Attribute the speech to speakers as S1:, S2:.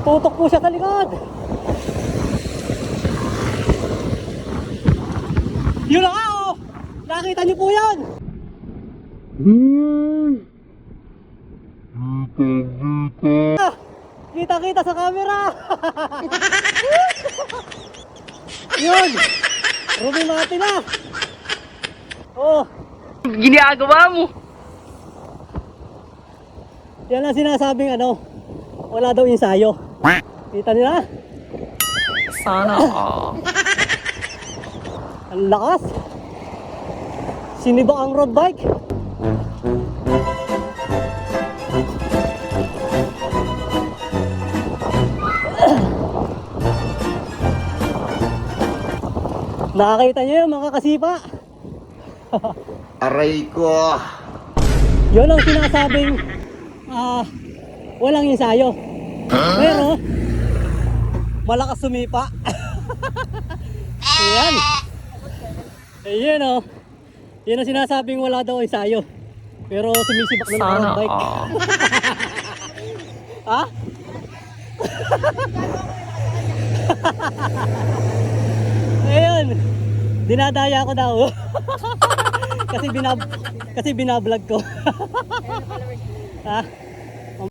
S1: Tutok po siya sa likod. Yun na nga oh! Nakita niyo po yan! Kita-kita sa camera! Yun! Ruby mati na! Oh!
S2: Ginagawa mo!
S1: Yan ang sinasabing ano, wala daw ensayo. Kita nila?
S2: Sana
S1: Ang lakas! Siniba ang road bike! Nakakita niyo yun mga kasipa?
S3: Aray ko!
S1: Yun ang sinasabing walang ensayo. Pero malakas sumipa. Ayan. Ayan o. Yan ang sinasabing wala daw ensayo. Pero sumisibak na ng
S2: Sana
S1: road bike. Ha? Ayan. Dinadaya ko daw. kasi binablog ko. Ha?